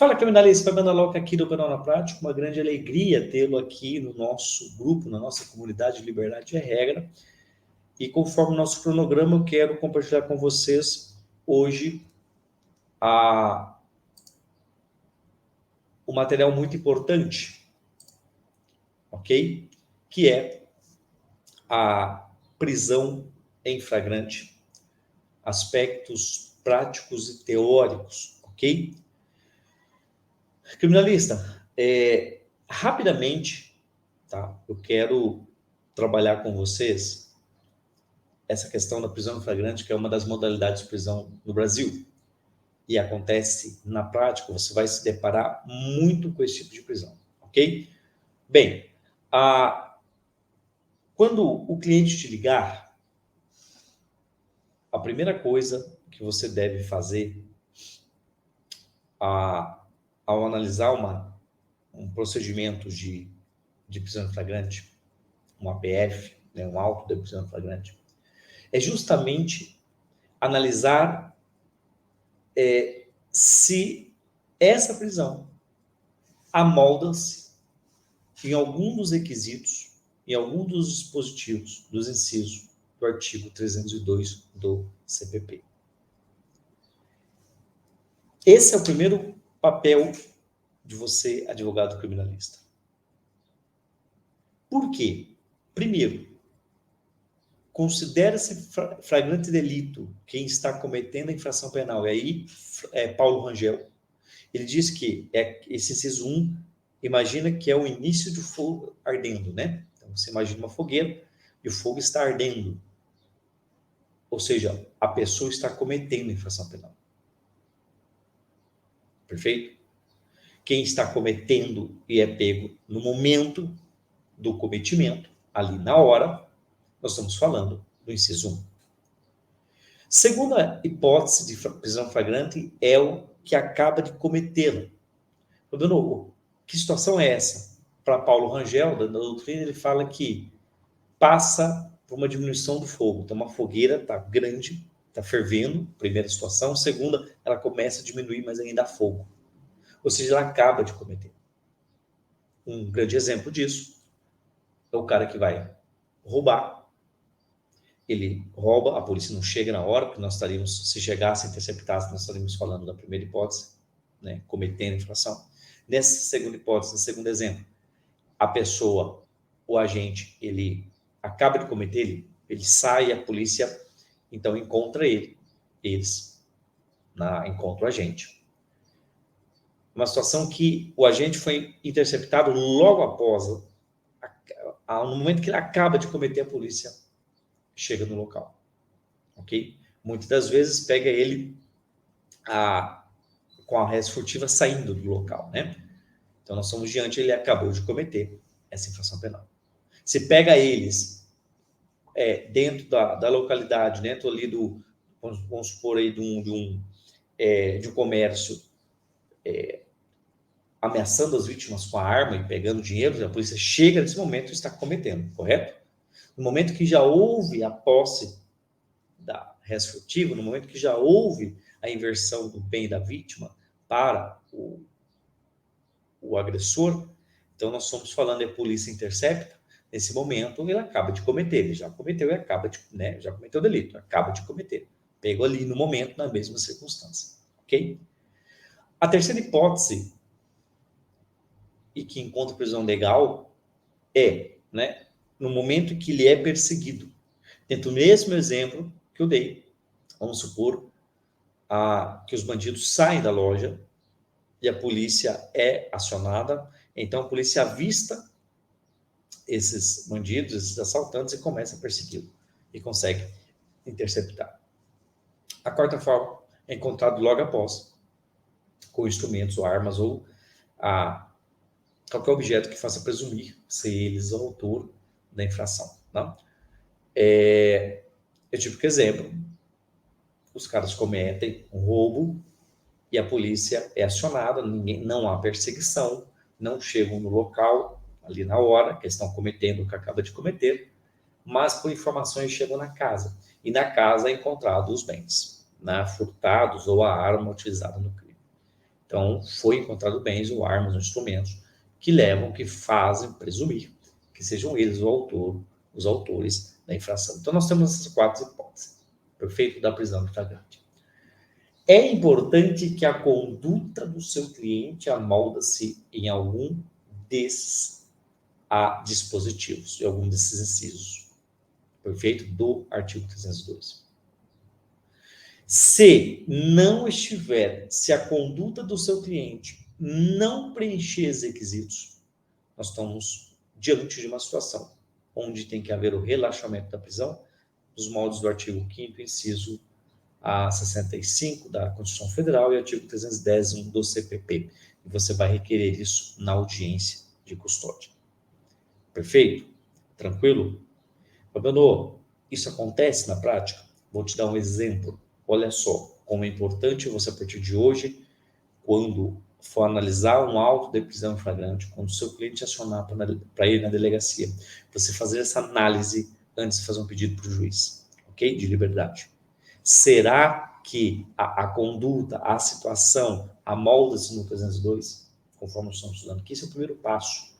Fala, criminalista, Fabiano Loca aqui do Penal na Prática. Uma grande alegria tê-lo aqui no nosso grupo, na nossa comunidade Liberdade é Regra. E conforme o nosso cronograma, eu quero compartilhar com vocês hoje um material muito importante, ok? Que é a prisão em flagrante, aspectos práticos e teóricos, ok? Criminalista, rapidamente, tá? Eu quero trabalhar com vocês essa questão da prisão em flagrante, que é uma das modalidades de prisão no Brasil. E acontece na prática, você vai se deparar muito com esse tipo de prisão, ok? Bem, quando o cliente te ligar, a primeira coisa que você deve fazer ao analisar um procedimento de prisão em flagrante, um APF, né, um auto de prisão em flagrante, é justamente analisar se essa prisão amolda-se em algum dos requisitos, em algum dos dispositivos, dos incisos do artigo 302 do CPP. Esse é o primeiro papel de você, advogado criminalista. Por quê? Primeiro, considera-se flagrante delito quem está cometendo a infração penal. E aí, Paulo Rangel, ele diz que esse inciso 1, imagina que é o início de fogo ardendo, né? Então, você imagina uma fogueira e o fogo está ardendo. Ou seja, a pessoa está cometendo infração penal. Perfeito? Quem está cometendo e é pego no momento do cometimento, ali na hora, nós estamos falando do inciso 1. Segunda hipótese de prisão flagrante é o que acaba de cometê-la. Que situação é essa? Para Paulo Rangel, da doutrina, ele fala que passa por uma diminuição do fogo. Então, uma fogueira está grande, está fervendo, primeira situação. Segunda, ela começa a diminuir, mas ainda há fogo. Ou seja, ela acaba de cometer. Um grande exemplo disso é o cara que vai roubar. Ele rouba, a polícia não chega na hora, porque nós estaríamos, se chegasse, interceptasse, nós estaríamos falando da primeira hipótese, né, cometendo infração. Nessa segunda hipótese, no segundo exemplo, a pessoa, o agente, ele acaba de cometer, ele sai, a polícia, então, encontra eles encontram o agente. Uma situação que o agente foi interceptado logo após, no momento que ele acaba de cometer, a polícia chega no local, ok? Muitas das vezes pega ele com a res furtiva saindo do local, né? Então, nós somos diante, ele acabou de cometer essa infração penal. Se pega eles dentro da localidade, dentro ali vamos supor aí de um comércio, ameaçando as vítimas com a arma e pegando dinheiro, a polícia chega nesse momento e está cometendo, correto? No momento que já houve a posse da res furtiva, no momento que já houve a inversão do bem da vítima para o agressor, então nós estamos falando de a polícia intercepta, nesse momento ele acaba de cometer, ele já cometeu e acaba de, né, já cometeu o delito, acaba de cometer, pegou ali no momento, na mesma circunstância, ok? A terceira hipótese, e que encontra prisão legal, né, no momento que ele é perseguido. Dentro do mesmo exemplo que eu dei, vamos supor que os bandidos saem da loja e a polícia é acionada, então a polícia avista esses bandidos, esses assaltantes, e começa a persegui-lo e consegue interceptar. A quarta forma é encontrado logo após, com instrumentos ou armas ou qualquer objeto que faça presumir ser eles o autor da infração. Não? Eu tive que exemplo, os caras cometem um roubo e a polícia é acionada, não há perseguição, não chegam no local ali na hora, que estão cometendo o que acaba de cometer, mas por informações chegam na casa. E na casa é encontrado os bens, né, furtados ou a arma utilizada no crime. Então, foi encontrado bens ou armas ou instrumentos que fazem presumir que sejam eles os autores da infração. Então, nós temos essas 4 hipóteses. Perfeito? Da prisão em flagrante. É importante que a conduta do seu cliente amolda-se em algum desses dispositivos, em algum desses incisos. Perfeito? Do artigo 302. Se a conduta do seu cliente não preencher os requisitos, nós estamos diante de uma situação onde tem que haver o relaxamento da prisão, nos moldes do artigo 5º, inciso 65 da Constituição Federal e artigo 310 do CPP. E você vai requerer isso na audiência de custódia. Perfeito? Tranquilo? Fabiano, isso acontece na prática? Vou te dar um exemplo. Olha só como é importante você, a partir de hoje, quando for analisar um auto de prisão em flagrante, quando o seu cliente acionar para ir na delegacia, você fazer essa análise antes de fazer um pedido para o juiz, ok? De liberdade. Será que a conduta, a situação, amolda-se no 302, conforme nós estamos estudando? Que esse é o primeiro passo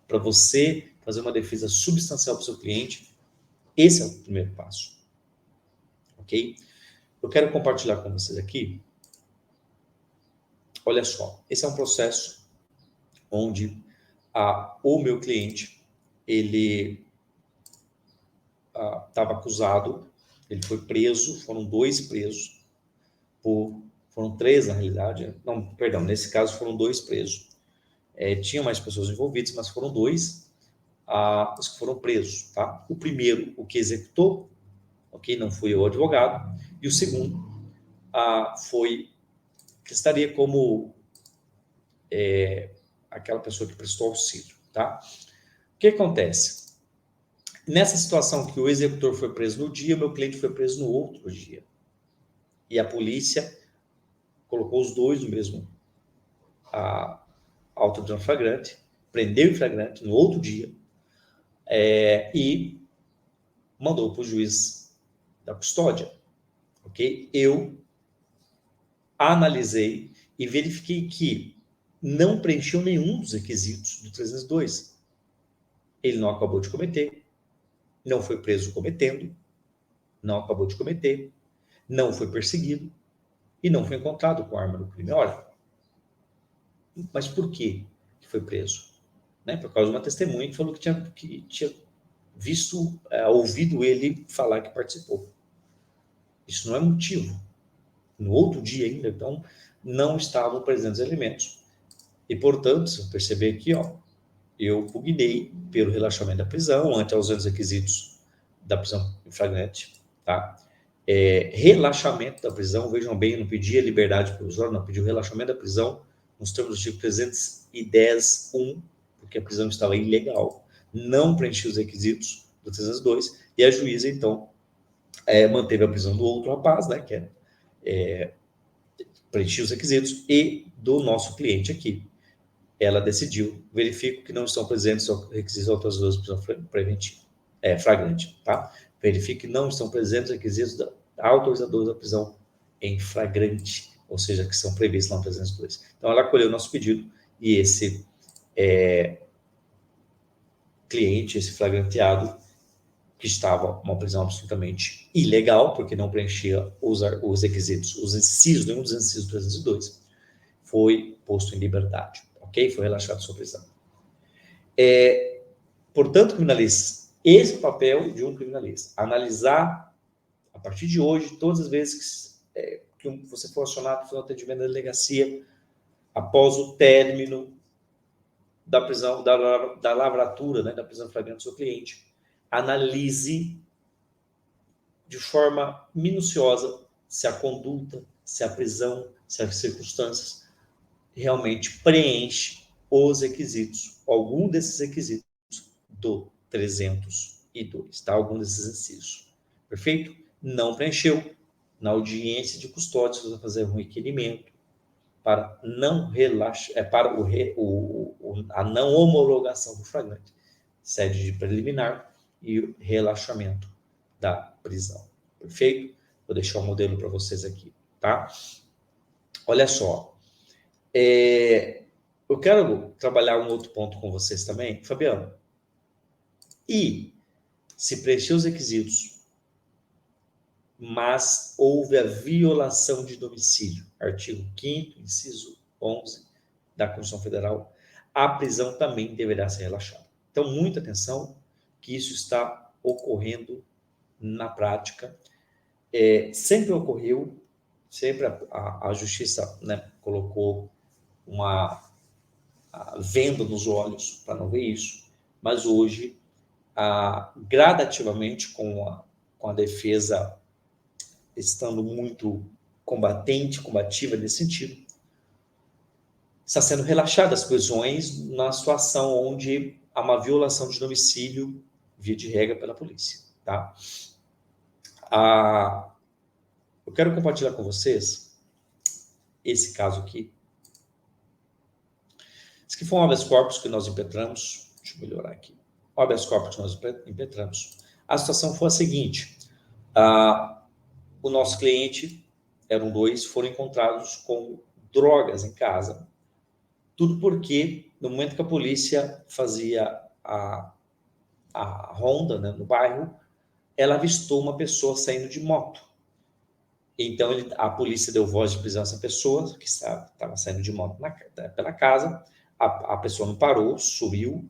para você fazer uma defesa substancial para o seu cliente. Esse é o primeiro passo, ok? Eu quero compartilhar com vocês aqui. Olha só, esse é um processo onde o meu cliente, ele estava acusado, ele foi preso, foram 2 presos, foram 3 na realidade, não, perdão, nesse caso foram 2 presos. Tinha mais pessoas envolvidas, mas foram 2 os que foram presos, tá? O primeiro, o que executou, ok, não foi o advogado, e o segundo foi que estaria como aquela pessoa que prestou auxílio, tá? O que acontece? Nessa situação que o executor foi preso no dia, meu cliente foi preso no outro dia. E a polícia colocou os 2 no mesmo auto de flagrante, prendeu em flagrante no outro dia e mandou para o juiz da custódia, ok? Eu analisei e verifiquei que não preencheu nenhum dos requisitos do 302. Ele não acabou de cometer, não foi preso cometendo, não acabou de cometer, não foi perseguido e não foi encontrado com arma no crime. Olha, mas por que foi preso? Né? Por causa de uma testemunha que falou que tinha visto, ouvido ele falar que participou. Isso não é motivo. No outro dia ainda, então, não estavam presentes elementos. E, portanto, se eu perceber aqui, eu pugnei pelo relaxamento da prisão, ante aos requisitos da prisão em flagrante, tá? Relaxamento da prisão, vejam bem, eu não pedi a liberdade provisória, não pedi o relaxamento da prisão nos termos do artigo 310.1, porque a prisão estava ilegal, não preenchia os requisitos do 302, e a juíza, então, manteve a prisão do outro rapaz, né, que preenchia os requisitos, e do nosso cliente aqui. Ela decidiu, verifico que não estão presentes os requisitos autorizados de prisão preventiva, flagrante, tá? Verifique que não estão presentes os requisitos autorizados da prisão em flagrante, ou seja, que são previstos lá no 302. Então, ela acolheu o nosso pedido e esse cliente, esse flagranteado, que estava uma prisão absolutamente ilegal, porque não preenchia os requisitos, os incisos, nenhum dos incisos do 302, foi posto em liberdade, ok? Foi relaxado sua prisão. Portanto, criminalista, esse é o papel de um criminalista, analisar, a partir de hoje, todas as vezes que você for acionado para fazer um atendimento na delegacia, após o término da prisão, da lavratura, né, da prisão flagrante do seu cliente, analise de forma minuciosa se a conduta, se a prisão, se as circunstâncias realmente preenche os requisitos, algum desses requisitos do 302, tá? Algum desses incisos. Perfeito? Não preencheu. Na audiência de custódia, você vai fazer um requerimento para não relaxar, para a não homologação do flagrante, sede de preliminar e o relaxamento da prisão. Perfeito? Vou deixar o modelo para vocês aqui, tá? Olha só. Eu quero trabalhar um outro ponto com vocês também, Fabiano. E se preencher os requisitos, mas houve a violação de domicílio, artigo 5º, inciso 11 da Constituição Federal, a prisão também deverá ser relaxada. Então, muita atenção, que isso está ocorrendo na prática. Sempre ocorreu, sempre a Justiça, né, colocou uma venda nos olhos para não ver isso, mas hoje, gradativamente, com a defesa estando muito combativa nesse sentido, está sendo relaxadas as prisões na situação onde há uma violação de domicílio, via de regra, pela polícia. Tá? Eu quero compartilhar com vocês esse caso aqui. Esse aqui foi um habeas corpus que nós impetramos. Deixa eu melhorar aqui. O habeas corpus que nós impetramos. A situação foi a seguinte. O nosso cliente, eram 2, foram encontrados com drogas em casa. Tudo porque, no momento que a polícia fazia a ronda, né, no bairro, ela avistou uma pessoa saindo de moto. Então, a polícia deu voz de prisão a essa pessoa, que estava saindo de moto pela casa. A pessoa não parou, subiu.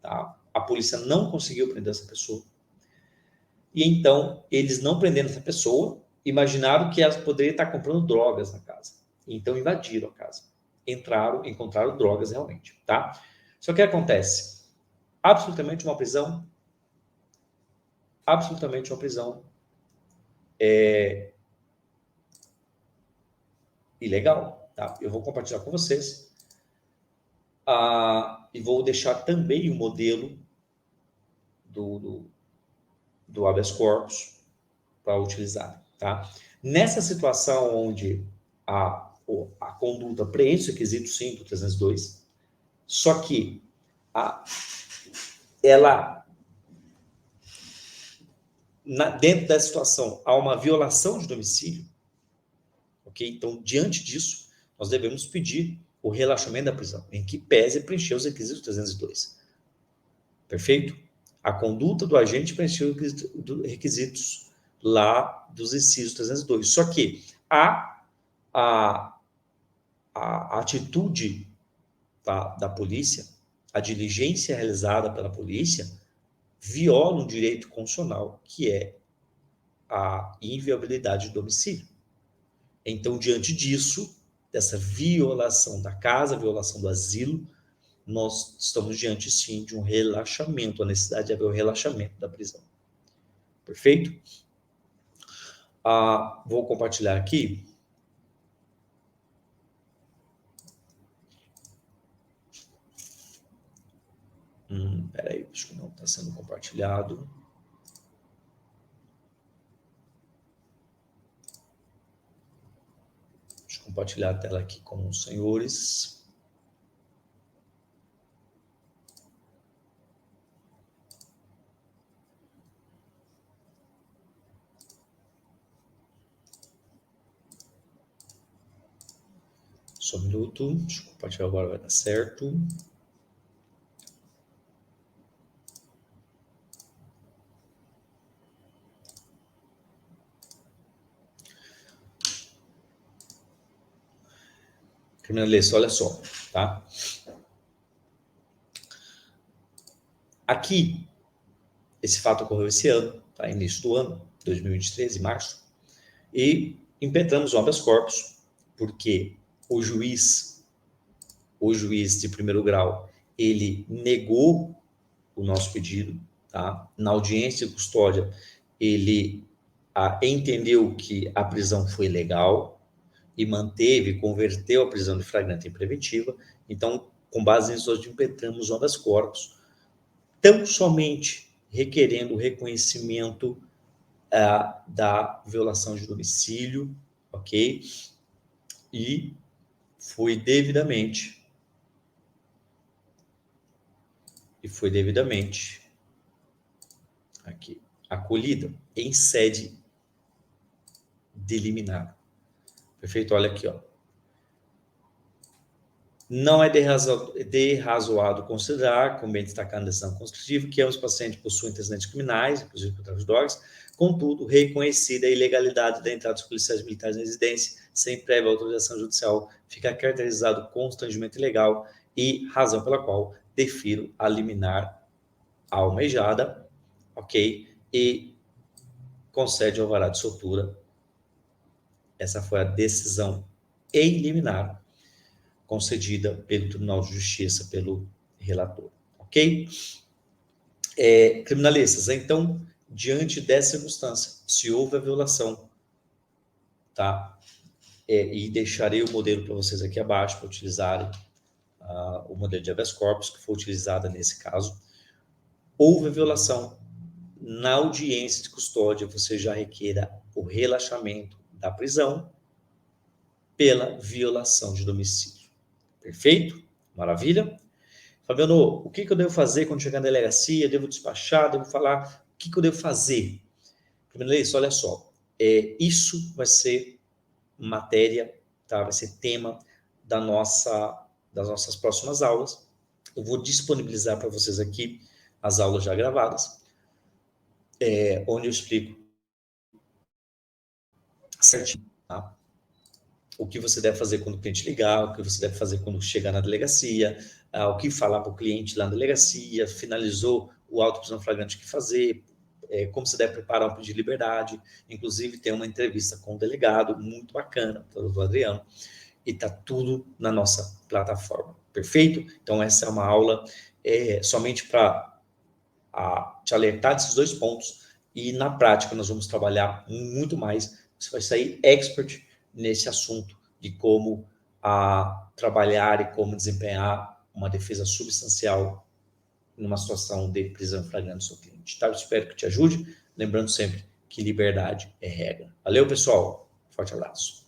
Tá? A polícia não conseguiu prender essa pessoa. E então, eles não prenderam essa pessoa, imaginaram que ela poderia estar comprando drogas na casa. Então, invadiram a casa. Encontraram drogas realmente. Tá? Só que o que acontece? Absolutamente uma prisão ilegal. Tá? Eu vou compartilhar com vocês. E vou deixar também o modelo do habeas corpus para utilizar. Tá? Nessa situação onde a conduta preenche o requisito 5 do 302, só que dentro da situação há uma violação de domicílio, ok? Então, diante disso, nós devemos pedir o relaxamento da prisão, em que pese preencher os requisitos 302. Perfeito? A conduta do agente preencheu os requisitos lá dos incisos 302. Só que a atitude da polícia, a diligência realizada pela polícia, viola um direito constitucional, que é a inviolabilidade do domicílio. Então, diante disso, dessa violação da casa, violação do asilo, nós estamos diante, sim, de um relaxamento, a necessidade de haver o relaxamento da prisão. Perfeito? Vou compartilhar aqui. Peraí, acho que não está sendo compartilhado. Deixa eu compartilhar a tela aqui com os senhores. Só um minuto. Deixa eu compartilhar agora, vai dar certo. Criminalista, olha só, tá? Aqui, esse fato ocorreu esse ano, tá? Início do ano, 2023, em março, e impetramos o habeas corpus, porque o juiz de primeiro grau, ele negou o nosso pedido, tá? Na audiência de custódia, ele entendeu que a prisão foi legal e converteu a prisão de flagrante em preventiva. Então, com base nisso, nós impetramos o habeas corpus, tão somente requerendo o reconhecimento da violação de domicílio, ok? E foi devidamente aqui acolhida em sede de liminar. Perfeito? Olha aqui, ó. Não é derrazoado considerar, como bem destacado na decisão construtiva, que ambos pacientes possuem antecedentes criminais, inclusive por tráfico de drogas. Contudo, reconhecida a ilegalidade da entrada dos policiais militares na residência, sem prévia autorização judicial, fica caracterizado constrangimento ilegal e razão pela qual defiro a liminar almejada, ok? E concede o alvará de soltura. Essa foi a decisão em liminar concedida pelo Tribunal de Justiça, pelo relator, ok? Criminalistas, então, diante dessa circunstância, se houve a violação, tá? E deixarei o modelo para vocês aqui abaixo, para utilizarem o modelo de habeas corpus, que foi utilizado nesse caso. Houve a violação, na audiência de custódia, você já requeira o relaxamento da prisão pela violação de domicílio. Perfeito? Maravilha? Fabiano, o que eu devo fazer quando chegar na delegacia? Devo despachar? Devo falar? O que eu devo fazer? Criminalista, olha só. Isso vai ser matéria, tá? Vai ser tema das nossas próximas aulas. Eu vou disponibilizar para vocês aqui as aulas já gravadas, onde eu explico certinho, tá? O que você deve fazer quando o cliente ligar, o que você deve fazer quando chegar na delegacia, o que falar para o cliente lá na delegacia, finalizou o auto de prisão flagrante, o que fazer, como você deve preparar um pedido de liberdade. Inclusive, tem uma entrevista com o delegado, muito bacana, do Adriano, e está tudo na nossa plataforma. Perfeito? Então, essa é uma aula somente para te alertar desses dois pontos, e na prática nós vamos trabalhar muito mais. Você vai sair expert nesse assunto de como trabalhar e como desempenhar uma defesa substancial numa situação de prisão flagrante do seu cliente. Tá? Eu espero que te ajude, lembrando sempre que liberdade é regra. Valeu, pessoal. Forte abraço.